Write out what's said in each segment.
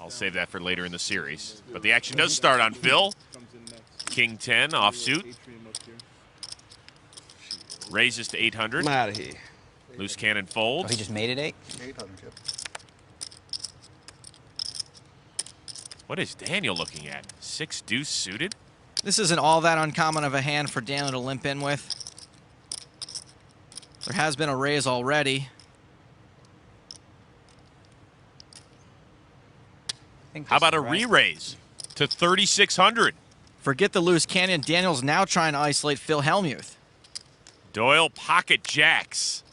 I'll save that for later in the series. But the action does start on Phil. King 10 offsuit. Raises to 800. I'm out of here. Loose cannon folds. Oh, he just made it 8? 800, yep. What is Daniel looking at? 6 deuce suited? This isn't all that uncommon of a hand for Daniel to limp in with. There has been a raise already. How about a re-raise to 3,600? Forget the loose cannon. Daniel's now trying to isolate Phil Hellmuth. Doyle pocket jacks.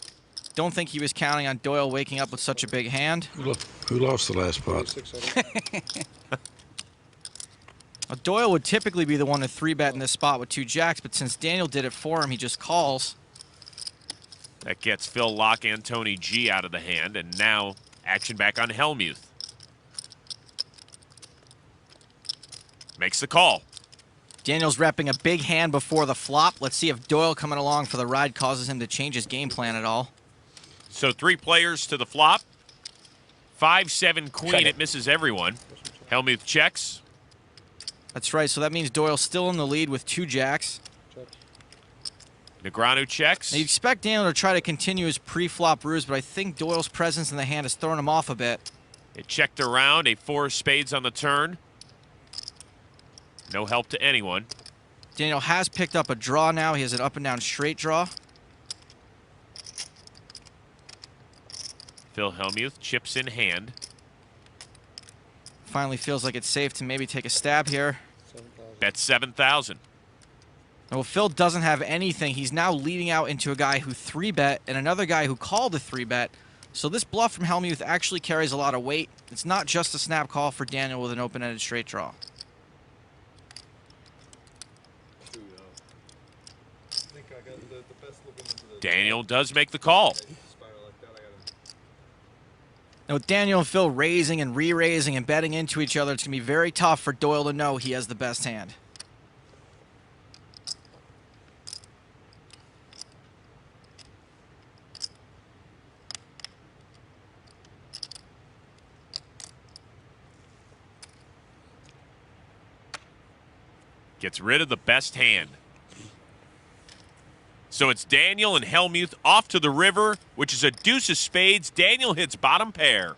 Don't think he was counting on Doyle waking up with such a big hand. Who lost the last pot? Now, Doyle would typically be the one to 3-bet in this spot with 2 jacks, but since Daniel did it for him, he just calls. That gets Phil Lock Antoni G out of the hand, and now action back on Hellmuth. Makes the call. Daniel's repping a big hand before the flop. Let's see if Doyle coming along for the ride causes him to change his game plan at all. So 3 players to the flop. 5-7 queen. It misses everyone. Hellmuth checks. That's right. So that means Doyle's still in the lead with 2 jacks. Negreanu checks. Now you expect Daniel to try to continue his pre-flop ruse, but I think Doyle's presence in the hand has thrown him off a bit. It checked around. A 4 of spades on the turn. No help to anyone. Daniel has picked up a draw now. He has an up and down straight draw. Phil Hellmuth chips in hand. Finally feels like it's safe to maybe take a stab here. Bet 7,000. Well, Phil doesn't have anything. He's now leading out into a guy who 3-bet and another guy who called a 3-bet. So this bluff from Hellmuth actually carries a lot of weight. It's not just a snap call for Daniel with an open-ended straight draw. Daniel does make the call. Now with Daniel and Phil raising and re-raising and betting into each other, it's going to be very tough for Doyle to know he has the best hand. Gets rid of the best hand. So it's Daniel and Hellmuth off to the river, which is a deuce of spades. Daniel hits bottom pair.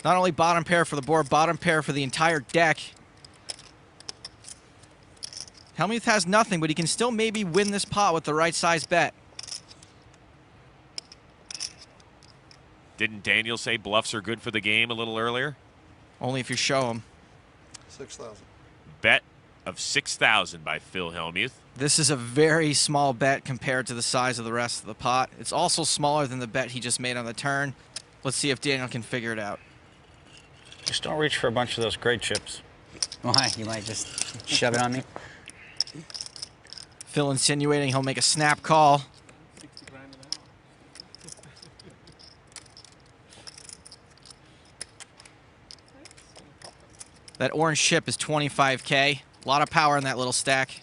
Not only bottom pair for the board, bottom pair for the entire deck. Hellmuth has nothing, but he can still maybe win this pot with the right size bet. Didn't Daniel say bluffs are good for the game a little earlier? Only if you show him. 6,000. Bet of 6,000 by Phil Hellmuth. This is a very small bet compared to the size of the rest of the pot. It's also smaller than the bet he just made on the turn. Let's see if Daniel can figure it out. Just don't reach for a bunch of those great chips. Why? You might just shove it on me? Phil insinuating he'll make a snap call. That orange chip is 25K. A lot of power in that little stack.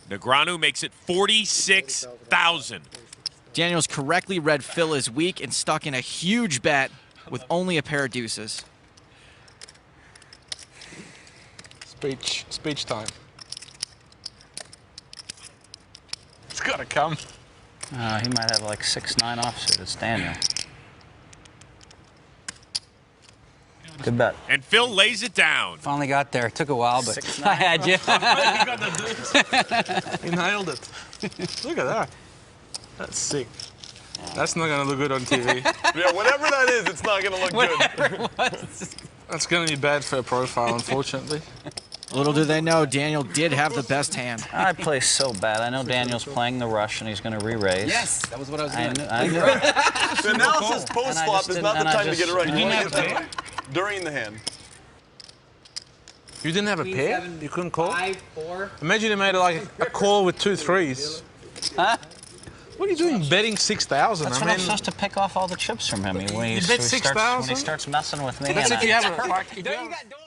Negreanu makes it 46,000. Daniel's correctly read Phil is weak and stuck in a huge bet with only a pair of deuces. Speech time. It's gotta come. He might have like 6-9 offsuit. It's Daniel. Good bet. And Phil lays it down. Finally got there. Took a while, but I had you. He nailed it. Look at that. That's sick. That's not gonna look good on TV. Yeah, whatever that is, it's not gonna look good. That's gonna be bad for a profile, unfortunately. Little do they know, Daniel did have the best hand. I play so bad. I know Daniel's playing the rush and he's going to re-raise. Yes, that was what I was doing. I knew it. The analysis post-flop is not the time to get it right. You didn't have a pair? During the hand. You didn't have a pair? You couldn't call? 5, 4. Imagine you made like a call with 2 threes. Huh? What are you doing betting 6,000? That's what I'm supposed to pick off all the chips from him. When he bet 6,000? When he starts messing with me. That's if you have a...